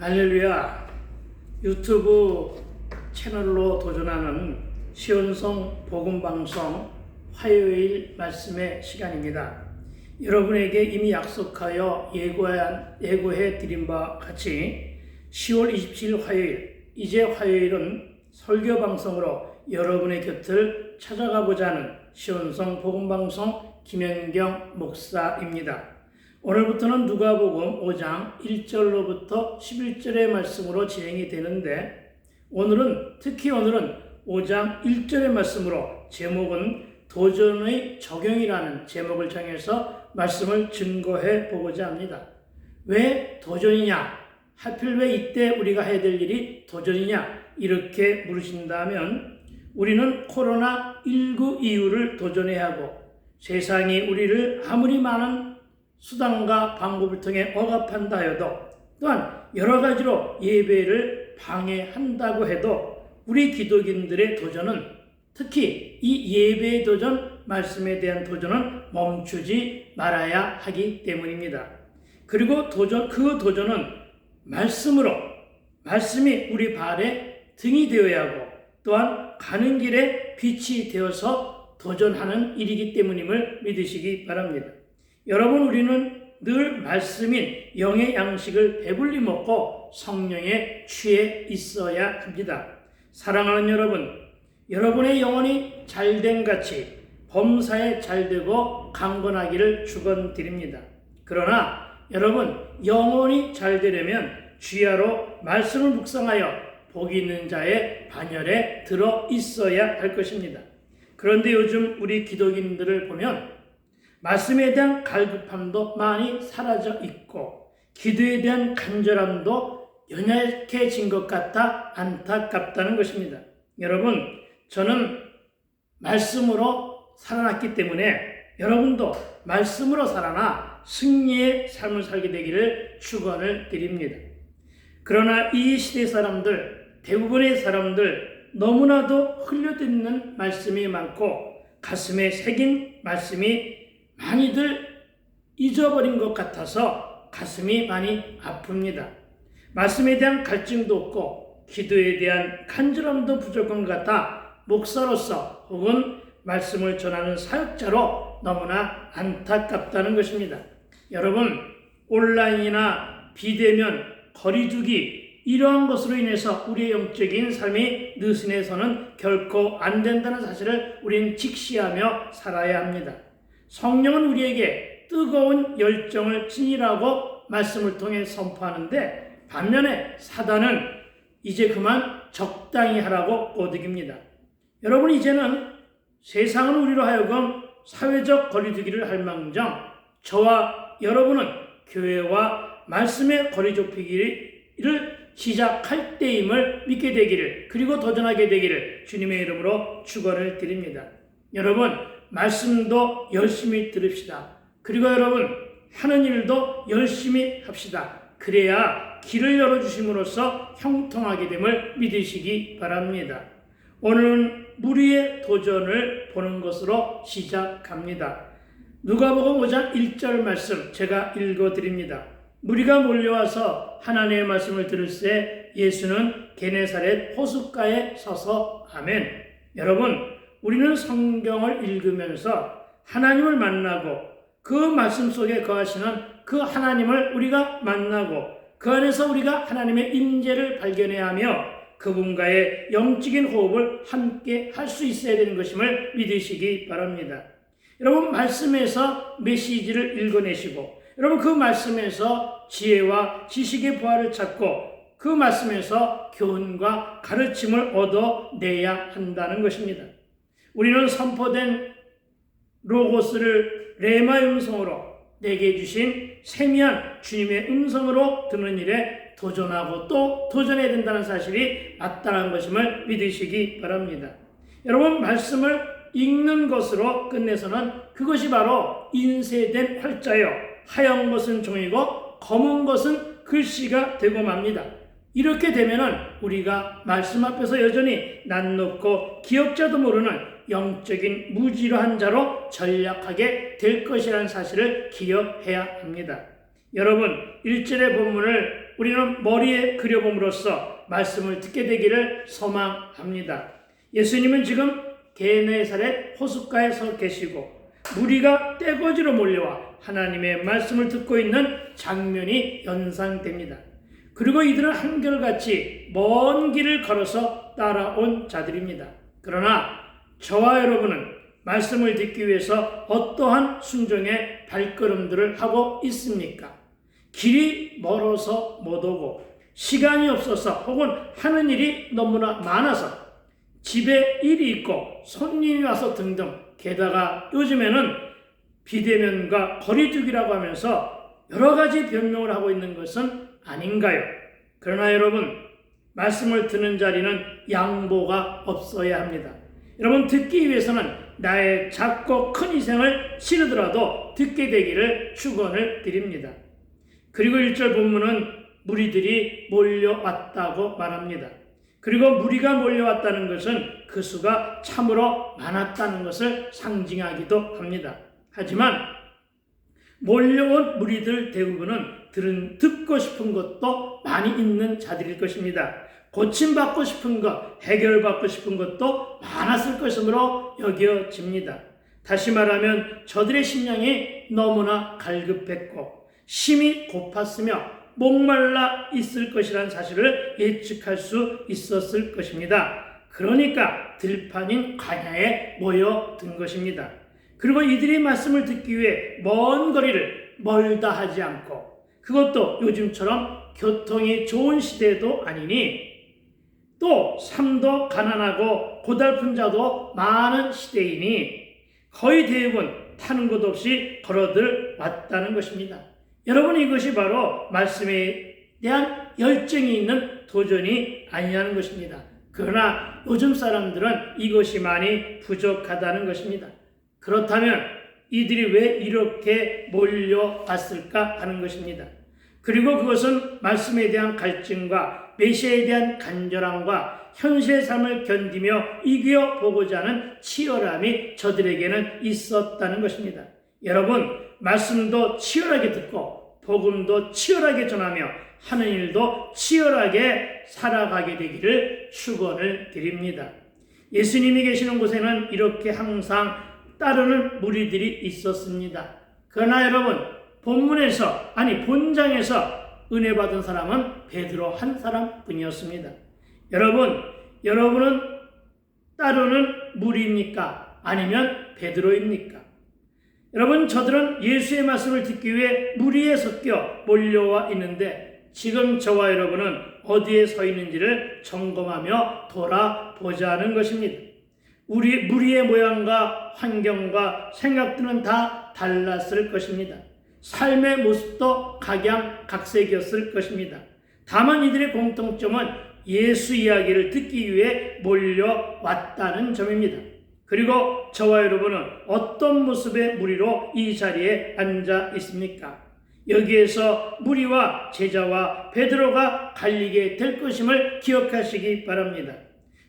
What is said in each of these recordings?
할렐루야. 유튜브 채널로 도전하는 시온성 복음방송 화요일 말씀의 시간입니다. 여러분에게 이미 약속하여 예고해 드린 바 같이 10월 27일 화요일, 이제 화요일은 설교 방송으로 여러분의 곁을 찾아가고자 하는 시온성 복음방송 김현경 목사입니다. 오늘부터는 누가복음 5장 1절로부터 11절의 말씀으로 진행이 되는데 특히 오늘은 5장 1절의 말씀으로 제목은 도전의 적용이라는 제목을 정해서 말씀을 증거해 보고자 합니다. 왜 도전이냐? 하필 왜 이때 우리가 해야 될 일이 도전이냐? 이렇게 물으신다면 우리는 코로나19 이후를 도전해야 하고 세상이 우리를 아무리 많은 수단과 방법을 통해 억압한다 해도 또한 여러 가지로 예배를 방해한다고 해도 우리 기독인들의 도전은 특히 이 예배의 도전, 말씀에 대한 도전은 멈추지 말아야 하기 때문입니다. 그리고 그 도전은 말씀이 우리 발에 등이 되어야 하고 또한 가는 길에 빛이 되어서 도전하는 일이기 때문임을 믿으시기 바랍니다. 여러분, 우리는 늘 말씀인 영의 양식을 배불리 먹고 성령에 취해 있어야 합니다. 사랑하는 여러분, 여러분의 영혼이 잘된 같이 범사에 잘되고 강건하기를 축원드립니다. 그러나 여러분, 영혼이 잘되려면 주야로 말씀을 묵상하여 복 있는 자의 반열에 들어 있어야 할 것입니다. 그런데 요즘 우리 기독인들을 보면 말씀에 대한 갈급함도 많이 사라져 있고 기도에 대한 간절함도 연약해진 것 같아 안타깝다는 것입니다. 여러분, 저는 말씀으로 살아났기 때문에 여러분도 말씀으로 살아나 승리의 삶을 살게 되기를 축원을 드립니다. 그러나 이 시대 사람들, 대부분의 사람들 너무나도 흘려듣는 말씀이 많고 가슴에 새긴 말씀이 많이들 잊어버린 것 같아서 가슴이 많이 아픕니다. 말씀에 대한 갈증도 없고 기도에 대한 간절함도 부족한 것 같아 목사로서 혹은 말씀을 전하는 사역자로 너무나 안타깝다는 것입니다. 여러분, 온라인이나 비대면, 거리두기 이러한 것으로 인해서 우리의 영적인 삶이 느슨해서는 결코 안 된다는 사실을 우리는 직시하며 살아야 합니다. 성령은 우리에게 뜨거운 열정을 지니라고 말씀을 통해 선포하는데 반면에 사단은 이제 그만 적당히 하라고 꼬드깁니다. 여러분, 이제는 세상은 우리로 하여금 사회적 거리두기를 할 망정 저와 여러분은 교회와 말씀의 거리 좁히기를 시작할 때임을 믿게 되기를 그리고 도전하게 되기를 주님의 이름으로 축원을 드립니다. 여러분, 말씀도 열심히 들읍시다. 그리고 여러분, 하는 일도 열심히 합시다. 그래야 길을 열어주심으로써 형통하게 됨을 믿으시기 바랍니다. 오늘은 무리의 도전을 보는 것으로 시작합니다. 누가복음 5장 1절 말씀 제가 읽어드립니다. 무리가 몰려와서 하나님의 말씀을 들을새 예수는 게네사렛 호숫가에 서서 아멘. 여러분, 우리는 성경을 읽으면서 하나님을 만나고 그 말씀 속에 거하시는 그 하나님을 우리가 만나고 그 안에서 우리가 하나님의 임재를 발견해야 하며 그분과의 영적인 호흡을 함께 할 수 있어야 되는 것임을 믿으시기 바랍니다. 여러분, 말씀에서 메시지를 읽어내시고 여러분, 그 말씀에서 지혜와 지식의 부활을 찾고 그 말씀에서 교훈과 가르침을 얻어내야 한다는 것입니다. 우리는 선포된 로고스를 레마의 음성으로 내게 주신 세미한 주님의 음성으로 듣는 일에 도전하고 또 도전해야 된다는 사실이 마땅한 것임을 믿으시기 바랍니다. 여러분, 말씀을 읽는 것으로 끝내서는 그것이 바로 인쇄된 활자요 하얀 것은 종이고 검은 것은 글씨가 되고 맙니다. 이렇게 되면은 우리가 말씀 앞에서 여전히 낯 높고 기억자도 모르는 영적인 무지로한 자로 전락하게 될 것이라는 사실을 기억해야 합니다. 여러분, 1절의 본문을 우리는 머리에 그려봄으로써 말씀을 듣게 되기를 소망합니다. 예수님은 지금 게네사렛 호숫가에 서 계시고 무리가 떼거지로 몰려와 하나님의 말씀을 듣고 있는 장면이 연상됩니다. 그리고 이들은 한결같이 먼 길을 걸어서 따라온 자들입니다. 그러나 저와 여러분은 말씀을 듣기 위해서 어떠한 순종의 발걸음들을 하고 있습니까? 길이 멀어서 못 오고 시간이 없어서 혹은 하는 일이 너무나 많아서 집에 일이 있고 손님이 와서 등등, 게다가 요즘에는 비대면과 거리두기라고 하면서 여러 가지 변명을 하고 있는 것은 아닌가요? 그러나 여러분, 말씀을 듣는 자리는 양보가 없어야 합니다. 여러분, 듣기 위해서는 나의 작고 큰 희생을 치르더라도 듣게 되기를 축원을 드립니다. 그리고 1절 본문은 무리들이 몰려왔다고 말합니다. 그리고 무리가 몰려왔다는 것은 그 수가 참으로 많았다는 것을 상징하기도 합니다. 하지만 몰려온 무리들 대부분은 듣고 싶은 것도 많이 있는 자들일 것입니다. 고침받고 싶은 것, 해결받고 싶은 것도 많았을 것으로 여겨집니다. 다시 말하면 저들의 심령이 너무나 갈급했고 심히 고팠으며 목말라 있을 것이라는 사실을 예측할 수 있었을 것입니다. 그러니까 들판인 광야에 모여든 것입니다. 그리고 이들이 말씀을 듣기 위해 먼 거리를 멀다 하지 않고, 그것도 요즘처럼 교통이 좋은 시대도 아니니 또 삶도 가난하고 고달픈 자도 많은 시대이니 거의 대부분 타는 곳 없이 걸어들 왔다는 것입니다. 여러분, 이것이 바로 말씀에 대한 열정이 있는 도전이 아니라는 것입니다. 그러나 요즘 사람들은 이것이 많이 부족하다는 것입니다. 그렇다면 이들이 왜 이렇게 몰려왔을까 하는 것입니다. 그리고 그것은 말씀에 대한 갈증과 메시아에 대한 간절함과 현실의 삶을 견디며 이겨보고자 하는 치열함이 저들에게는 있었다는 것입니다. 여러분, 말씀도 치열하게 듣고 복음도 치열하게 전하며 하는 일도 치열하게 살아가게 되기를 축원을 드립니다. 예수님이 계시는 곳에는 이렇게 항상 따르는 무리들이 있었습니다. 그러나 여러분, 본장에서 은혜 받은 사람은 베드로 한 사람뿐이었습니다. 여러분은 따르는 무리입니까? 아니면 베드로입니까? 여러분, 저들은 예수의 말씀을 듣기 위해 무리에 섞여 몰려와 있는데 지금 저와 여러분은 어디에 서 있는지를 점검하며 돌아보자는 것입니다. 우리 무리의 모양과 환경과 생각들은 다 달랐을 것입니다. 삶의 모습도 각양각색이었을 것입니다. 다만 이들의 공통점은 예수 이야기를 듣기 위해 몰려왔다는 점입니다. 그리고 저와 여러분은 어떤 모습의 무리로 이 자리에 앉아 있습니까? 여기에서 무리와 제자와 베드로가 갈리게 될 것임을 기억하시기 바랍니다.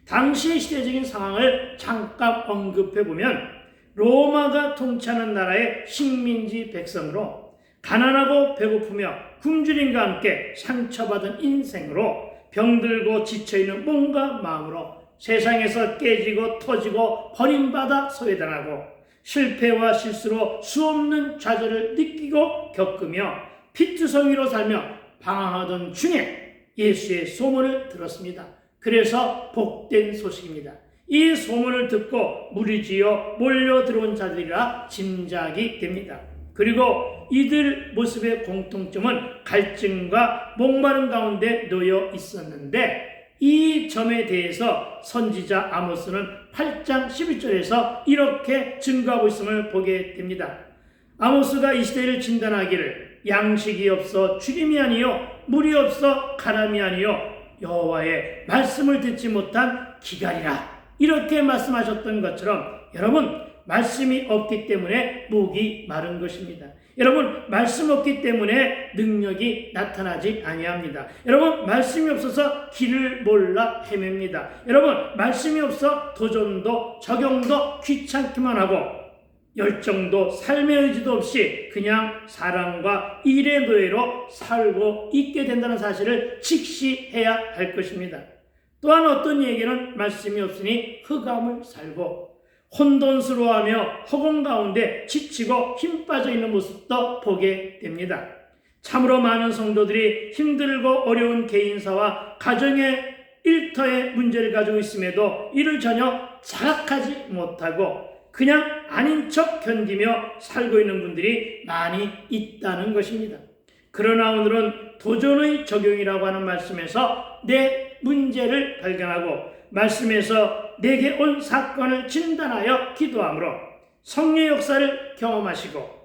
당시의 시대적인 상황을 잠깐 언급해보면 로마가 통치하는 나라의 식민지 백성으로 가난하고 배고프며 굶주림과 함께 상처받은 인생으로 병들고 지쳐있는 몸과 마음으로 세상에서 깨지고 터지고 버림받아 소외당하고 실패와 실수로 수없는 좌절을 느끼고 겪으며 피투성이로 살며 방황하던 중에 예수의 소문을 들었습니다. 그래서 복된 소식입니다. 이 소문을 듣고 무리지어 몰려 들어온 자들이라 짐작이 됩니다. 그리고 이들 모습의 공통점은 갈증과 목마름 가운데 놓여 있었는데 이 점에 대해서 선지자 아모스는 8장 11절에서 이렇게 증거하고 있음을 보게 됩니다. 아모스가 이 시대를 진단하기를 양식이 없어 주림이 아니요 물이 없어 가람이 아니요 여호와의 말씀을 듣지 못한 기갈이라, 이렇게 말씀하셨던 것처럼 여러분, 말씀이 없기 때문에 목이 마른 것입니다. 여러분, 말씀 없기 때문에 능력이 나타나지 아니합니다. 여러분, 말씀이 없어서 길을 몰라 헤맵니다. 여러분, 말씀이 없어 도전도 적용도 귀찮기만 하고 열정도 삶의 의지도 없이 그냥 사랑과 일의 노예로 살고 있게 된다는 사실을 직시해야 할 것입니다. 또한 어떤 이에게는 말씀이 없으니 흑암을 살고 혼돈스러워하며 허공 가운데 지치고 힘 빠져 있는 모습도 보게 됩니다. 참으로 많은 성도들이 힘들고 어려운 개인사와 가정의 일터의 문제를 가지고 있음에도 이를 전혀 자각하지 못하고 그냥 아닌 척 견디며 살고 있는 분들이 많이 있다는 것입니다. 그러나 오늘은 도전의 적용이라고 하는 말씀에서 내 문제를 발견하고 말씀에서 내게 온 사건을 진단하여 기도함으로 성령의 역사를 경험하시고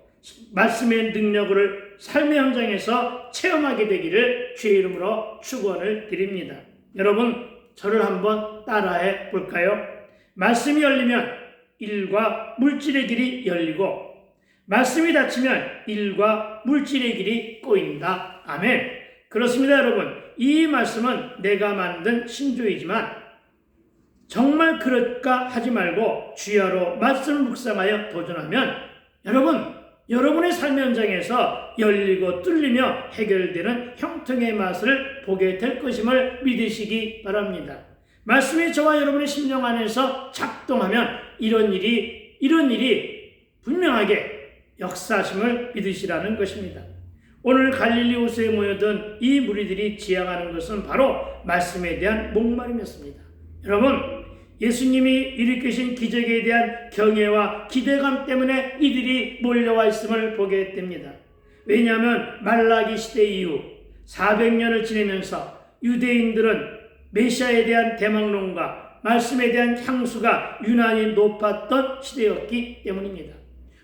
말씀의 능력을 삶의 현장에서 체험하게 되기를 주의 이름으로 축원을 드립니다. 여러분, 저를 한번 따라해 볼까요? 말씀이 열리면 일과 물질의 길이 열리고 말씀이 닫히면 일과 물질의 길이 꼬인다. 아멘. 그렇습니다, 여러분. 이 말씀은 내가 만든 신조이지만 정말 그럴까 하지 말고 주야로 말씀을 묵상하여 도전하면 여러분의 삶의 현장에서 열리고 뚫리며 해결되는 형통의 맛을 보게 될 것임을 믿으시기 바랍니다. 말씀이 저와 여러분의 심령 안에서 작동하면 이런 일이 분명하게 역사하심을 믿으시라는 것입니다. 오늘 갈릴리 호수에 모여든 이 무리들이 지향하는 것은 바로 말씀에 대한 목마름이었습니다. 여러분, 예수님이 일으키신 기적에 대한 경외와 기대감 때문에 이들이 몰려와 있음을 보게 됩니다. 왜냐하면 말라기 시대 이후 400년을 지내면서 유대인들은 메시아에 대한 대망론과 말씀에 대한 향수가 유난히 높았던 시대였기 때문입니다.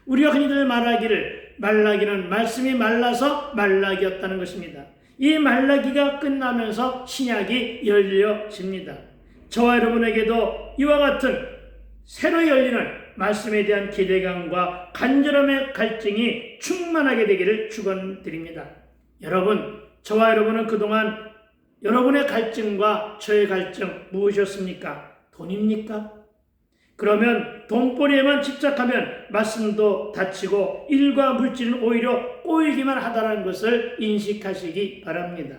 우리가 흔히들 말하기를 말라기는 말씀이 말라서 말라기였다는 것입니다. 이 말라기가 끝나면서 신약이 열려집니다. 저와 여러분에게도 이와 같은 새로 열리는 말씀에 대한 기대감과 간절함의 갈증이 충만하게 되기를 축원드립니다. 여러분, 저와 여러분은 그동안 여러분의 갈증과 저의 갈증 무엇이었습니까? 돈입니까? 그러면 돈벌이에만 집착하면 말씀도 닫히고 일과 물질은 오히려 꼬이기만 하다는 것을 인식하시기 바랍니다.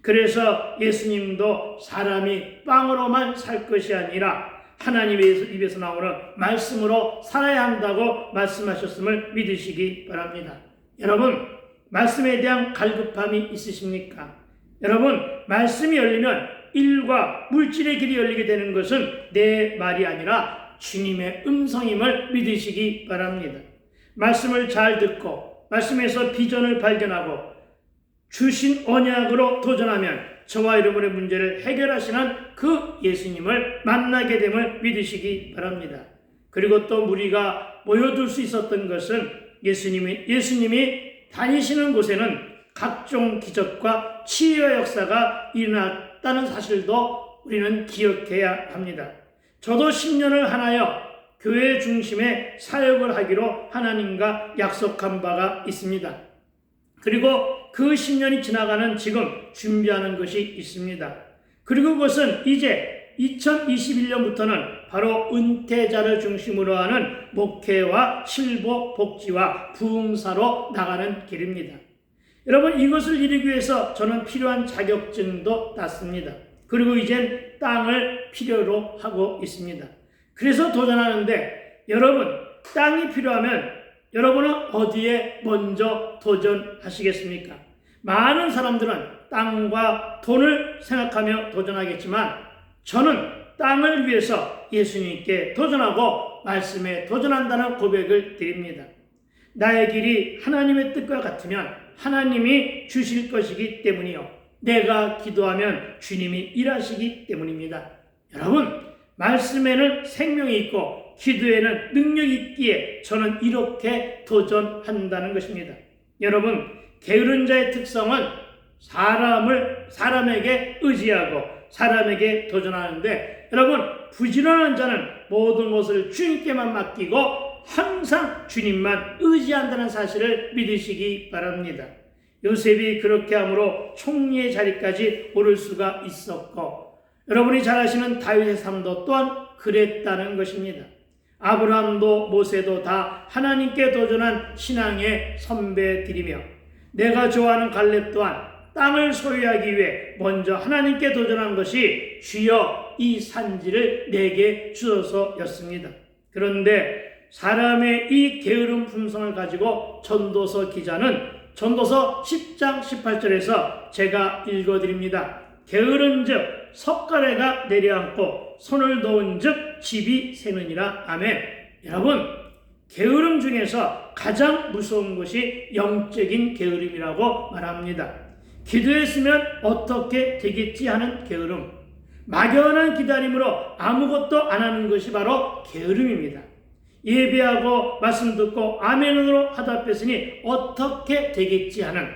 그래서 예수님도 사람이 빵으로만 살 것이 아니라 하나님의 입에서 나오는 말씀으로 살아야 한다고 말씀하셨음을 믿으시기 바랍니다. 여러분, 말씀에 대한 갈급함이 있으십니까? 여러분, 말씀이 열리면 일과 물질의 길이 열리게 되는 것은 내 말이 아니라 주님의 음성임을 믿으시기 바랍니다. 말씀을 잘 듣고 말씀에서 비전을 발견하고 주신 언약으로 도전하면 저와 여러분의 문제를 해결하시는 그 예수님을 만나게 됨을 믿으시기 바랍니다. 그리고 또 무리가 모여들 수 있었던 것은 예수님이 다니시는 곳에는 각종 기적과 치유의 역사가 일어났다는 사실도 우리는 기억해야 합니다. 저도 10년을 하나여 교회 중심의 사역을 하기로 하나님과 약속한 바가 있습니다. 그리고 그 10년이 지나가는 지금 준비하는 것이 있습니다. 그리고 그것은 이제 2021년부터는 바로 은퇴자를 중심으로 하는 목회와 실버 복지와 부흥사로 나가는 길입니다. 여러분, 이것을 이루기 위해서 저는 필요한 자격증도 땄습니다. 그리고 이젠 땅을 필요로 하고 있습니다. 그래서 도전하는데 여러분, 땅이 필요하면 여러분은 어디에 먼저 도전하시겠습니까? 많은 사람들은 땅과 돈을 생각하며 도전하겠지만 저는 땅을 위해서 예수님께 도전하고 말씀에 도전한다는 고백을 드립니다. 나의 길이 하나님의 뜻과 같으면 하나님이 주실 것이기 때문이요. 내가 기도하면 주님이 일하시기 때문입니다. 여러분, 말씀에는 생명이 있고 기도에는 능력이 있기에 저는 이렇게 도전한다는 것입니다. 여러분, 게으른 자의 특성은 사람에게 의지하고 사람에게 도전하는데 여러분, 부지런한 자는 모든 것을 주님께만 맡기고 항상 주님만 의지한다는 사실을 믿으시기 바랍니다. 요셉이 그렇게 함으로 총리의 자리까지 오를 수가 있었고 여러분이 잘 아시는 다윗의 삶도 또한 그랬다는 것입니다. 아브라함도 모세도 다 하나님께 도전한 신앙의 선배들이며 내가 좋아하는 갈렙 또한 땅을 소유하기 위해 먼저 하나님께 도전한 것이 주여 이 산지를 내게 주소서였습니다. 그런데 사람의 이 게으름 품성을 가지고 전도서 기자는 전도서 10장 18절에서 제가 읽어드립니다. 게으른즉 석가래가 내려앉고 손을 놓은즉 집이 새느니라. 아멘. 여러분, 게으름 중에서 가장 무서운 것이 영적인 게으름이라고 말합니다. 기도했으면 어떻게 되겠지 하는 게으름, 막연한 기다림으로 아무것도 안 하는 것이 바로 게으름입니다. 예배하고 말씀 듣고 아멘으로 하답했으니 어떻게 되겠지 하는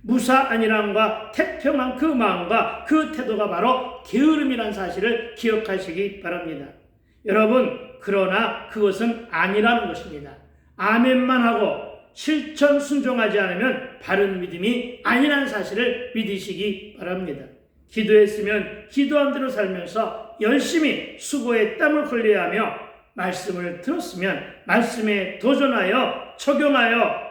무사안일함과 태평한 그 마음과 그 태도가 바로 게으름이라는 사실을 기억하시기 바랍니다. 여러분, 그러나 그것은 아니라는 것입니다. 아멘만 하고 실천 순종하지 않으면 바른 믿음이 아니라는 사실을 믿으시기 바랍니다. 기도했으면 기도한 대로 살면서 열심히 수고에 땀을 흘려야 하며 말씀을 들었으면 말씀에 도전하여 적용하여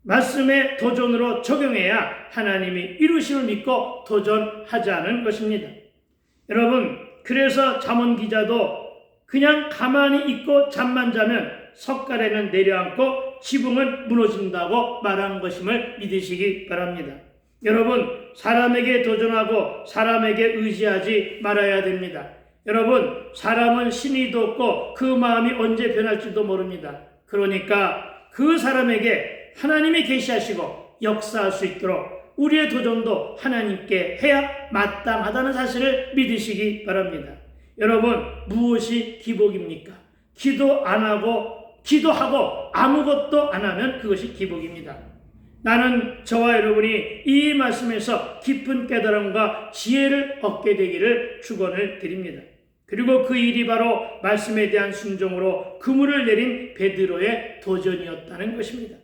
말씀의 도전으로 적용해야 하나님이 이루심을 믿고 도전하자는 것입니다. 여러분, 그래서 잠언 기자도 그냥 가만히 있고 잠만 자면 석가래는 내려앉고 지붕은 무너진다고 말한 것임을 믿으시기 바랍니다. 여러분, 사람에게 도전하고 사람에게 의지하지 말아야 됩니다. 여러분, 사람은 신의도 없고 그 마음이 언제 변할지도 모릅니다. 그러니까 그 사람에게 하나님이 계시하시고 역사할 수 있도록 우리의 도전도 하나님께 해야 마땅하다는 사실을 믿으시기 바랍니다. 여러분, 무엇이 기복입니까? 기도하고 아무것도 안 하면 그것이 기복입니다. 나는 저와 여러분이 이 말씀에서 깊은 깨달음과 지혜를 얻게 되기를 축원을 드립니다. 그리고 그 일이 바로 말씀에 대한 순종으로 그물을 내린 베드로의 도전이었다는 것입니다.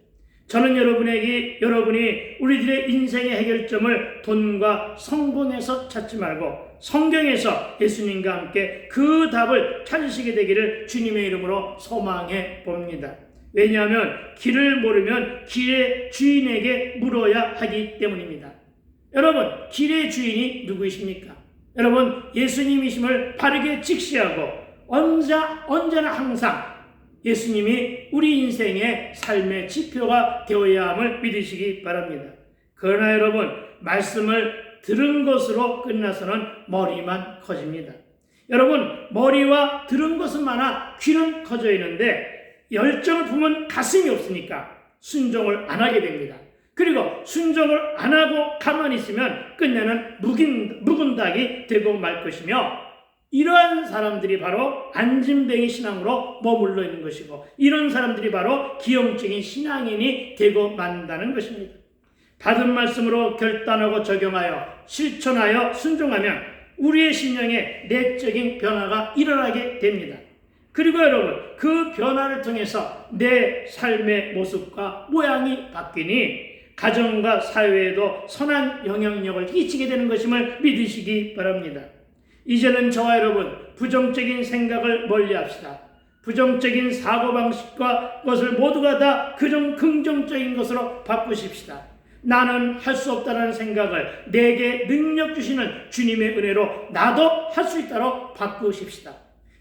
저는 여러분이 우리들의 인생의 해결점을 돈과 성공에서 찾지 말고 성경에서 예수님과 함께 그 답을 찾으시게 되기를 주님의 이름으로 소망해 봅니다. 왜냐하면 길을 모르면 길의 주인에게 물어야 하기 때문입니다. 여러분, 길의 주인이 누구이십니까? 여러분, 예수님이심을 바르게 직시하고 언제나 항상 예수님이 우리 인생의 삶의 지표가 되어야 함을 믿으시기 바랍니다. 그러나 여러분, 말씀을 들은 것으로 끝나서는 머리만 커집니다. 여러분, 머리와 들은 것은 많아 귀는 커져 있는데 열정을 품은 가슴이 없으니까 순종을 안 하게 됩니다. 그리고 순종을 안 하고 가만히 있으면 끝내는 묵은 닭이 되고 말 것이며 이러한 사람들이 바로 안진뱅이 신앙으로 머물러 있는 것이고 이런 사람들이 바로 기형적인 신앙인이 되고 만다는 것입니다. 받은 말씀으로 결단하고 적용하여 실천하여 순종하면 우리의 심령에 내적인 변화가 일어나게 됩니다. 그리고 여러분, 그 변화를 통해서 내 삶의 모습과 모양이 바뀌니 가정과 사회에도 선한 영향력을 끼치게 되는 것임을 믿으시기 바랍니다. 이제는 저와 여러분, 부정적인 생각을 멀리합시다. 부정적인 사고방식과 것을 모두가 다 긍정적인 것으로 바꾸십시다. 나는 할 수 없다는 생각을 내게 능력 주시는 주님의 은혜로 나도 할 수 있도록 바꾸십시다.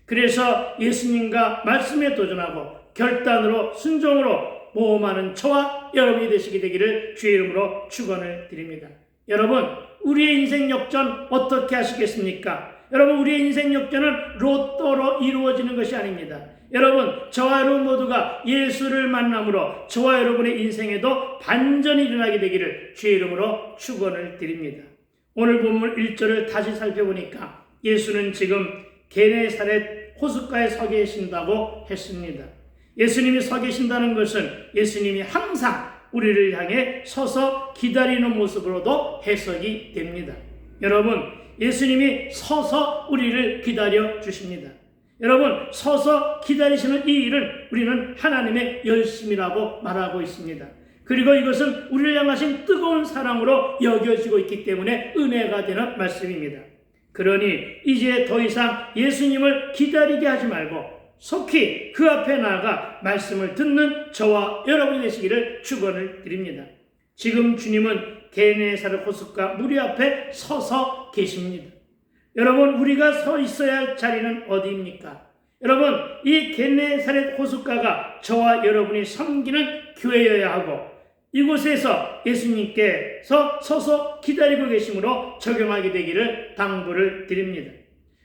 그래서 예수님과 말씀에 도전하고 결단으로 순종으로 모험하는 저와 여러분이 되시게 되기를 주의 이름으로 축원을 드립니다. 여러분, 우리의 인생 역전 어떻게 하시겠습니까? 여러분, 우리의 인생 역전은 로또로 이루어지는 것이 아닙니다. 여러분, 저와 여러분 모두가 예수를 만남으로 저와 여러분의 인생에도 반전이 일어나게 되기를 주의 이름으로 축원을 드립니다. 오늘 본문 1절을 다시 살펴보니까 예수는 지금 게네사렛 호숫가에 서 계신다고 했습니다. 예수님이 서 계신다는 것은 예수님이 항상 우리를 향해 서서 기다리는 모습으로도 해석이 됩니다. 여러분, 예수님이 서서 우리를 기다려 주십니다. 여러분, 서서 기다리시는 이 일은 우리는 하나님의 열심이라고 말하고 있습니다. 그리고 이것은 우리를 향하신 뜨거운 사랑으로 여겨지고 있기 때문에 은혜가 되는 말씀입니다. 그러니 이제 더 이상 예수님을 기다리게 하지 말고 속히 그 앞에 나아가 말씀을 듣는 저와 여러분이 되시기를 축원을 드립니다. 지금 주님은 게네사렛 호숫가 무리 앞에 서서 계십니다. 여러분, 우리가 서 있어야 할 자리는 어디입니까? 여러분, 이 게네사렛 호숫가가 저와 여러분이 섬기는 교회여야 하고 이곳에서 예수님께서 서서 기다리고 계심으로 적용하게 되기를 당부를 드립니다.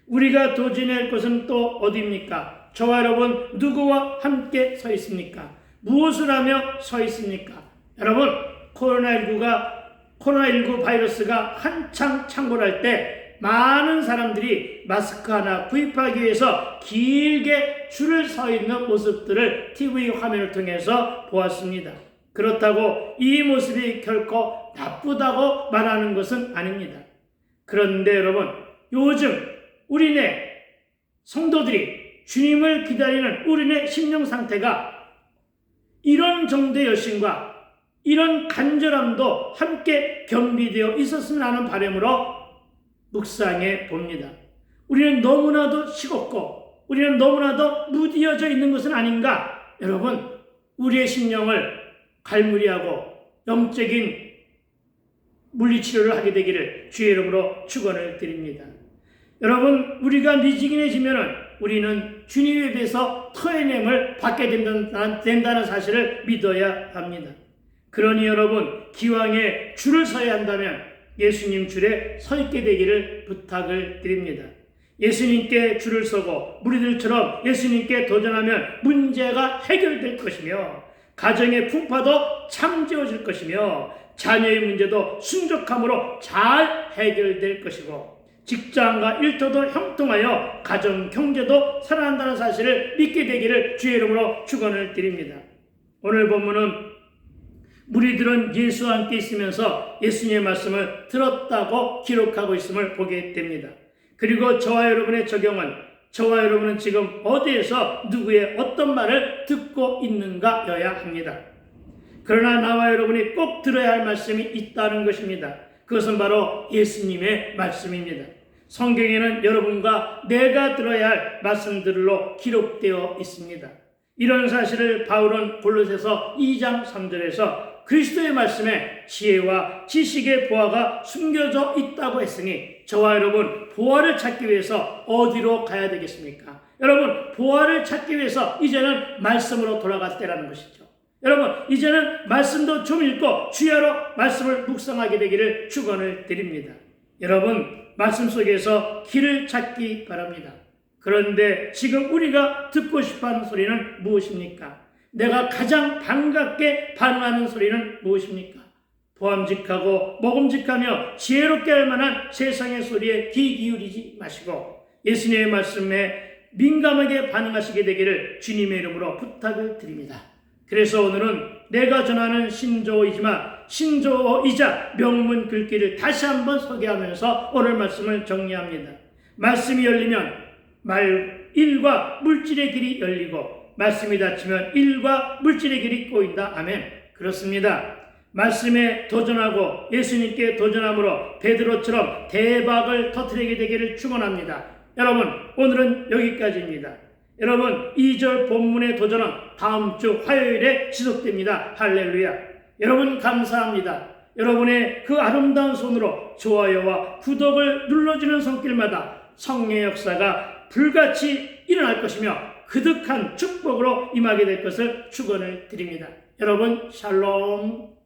우리가 도전해야 할 곳은 또 어디입니까? 저와 여러분 누구와 함께 서 있습니까? 무엇을 하며 서 있습니까? 여러분, 코로나19 바이러스가 한창 창궐할 때 많은 사람들이 마스크 하나 구입하기 위해서 길게 줄을 서 있는 모습들을 TV 화면을 통해서 보았습니다. 그렇다고 이 모습이 결코 나쁘다고 말하는 것은 아닙니다. 그런데 여러분, 요즘 우리네 성도들이 주님을 기다리는 우리네 심령 상태가 이런 정도의 열심과 이런 간절함도 함께 겸비되어 있었으면 하는 바람으로 묵상해 봅니다. 우리는 너무나도 식었고 우리는 너무나도 무디어져 있는 것은 아닌가? 여러분, 우리의 심령을 갈무리하고 영적인 물리치료를 하게 되기를 주의 이름으로 축원을 드립니다. 여러분, 우리가 미지근해지면 우리는 주님에 대해서 터해냄을 받게 된다는 사실을 믿어야 합니다. 그러니 여러분, 기왕에 줄을 서야 한다면 예수님 줄에 서 있게 되기를 부탁을 드립니다. 예수님께 줄을 서고 무리들처럼 예수님께 도전하면 문제가 해결될 것이며 가정의 풍파도 참지어질 것이며 자녀의 문제도 순적함으로 잘 해결될 것이고 직장과 일터도 형통하여 가정 경제도 살아난다는 사실을 믿게 되기를 주의 이름으로 축원을 드립니다. 오늘 본문은 무리들은 예수와 함께 있으면서 예수님의 말씀을 들었다고 기록하고 있음을 보게 됩니다. 그리고 저와 여러분의 적용은 저와 여러분은 지금 어디에서 누구의 어떤 말을 듣고 있는가여야 합니다. 그러나 나와 여러분이 꼭 들어야 할 말씀이 있다는 것입니다. 그것은 바로 예수님의 말씀입니다. 성경에는 여러분과 내가 들어야 할 말씀들로 기록되어 있습니다. 이런 사실을 바울은 골로새서 2장 3절에서 그리스도의 말씀에 지혜와 지식의 보화가 숨겨져 있다고 했으니 저와 여러분 보화를 찾기 위해서 어디로 가야 되겠습니까? 여러분, 보화를 찾기 위해서 이제는 말씀으로 돌아갈 때라는 것이죠. 여러분, 이제는 말씀도 좀 읽고 주야로 말씀을 묵상하게 되기를 축원을 드립니다. 여러분, 말씀 속에서 길을 찾기 바랍니다. 그런데 지금 우리가 듣고 싶어하는 소리는 무엇입니까? 내가 가장 반갑게 반응하는 소리는 무엇입니까? 보암직하고 먹음직하며 지혜롭게 할 만한 세상의 소리에 귀 기울이지 마시고 예수님의 말씀에 민감하게 반응하시게 되기를 주님의 이름으로 부탁을 드립니다. 그래서 오늘은 내가 전하는 신조어이자 명문 글귀를 다시 한번 소개하면서 오늘 말씀을 정리합니다. 말씀이 열리면 일과 물질의 길이 열리고 말씀이 닫히면 일과 물질의 길이 꼬인다. 아멘. 그렇습니다. 말씀에 도전하고 예수님께 도전함으로 베드로처럼 대박을 터뜨리게 되기를 축원합니다. 여러분, 오늘은 여기까지입니다. 여러분, 2절 본문의 도전은 다음 주 화요일에 지속됩니다. 할렐루야. 여러분, 감사합니다. 여러분의 그 아름다운 손으로 좋아요와 구독을 눌러주는 손길마다 성령의 역사가 불같이 일어날 것이며 그득한 축복으로 임하게 될 것을 축원을 드립니다. 여러분, 샬롬.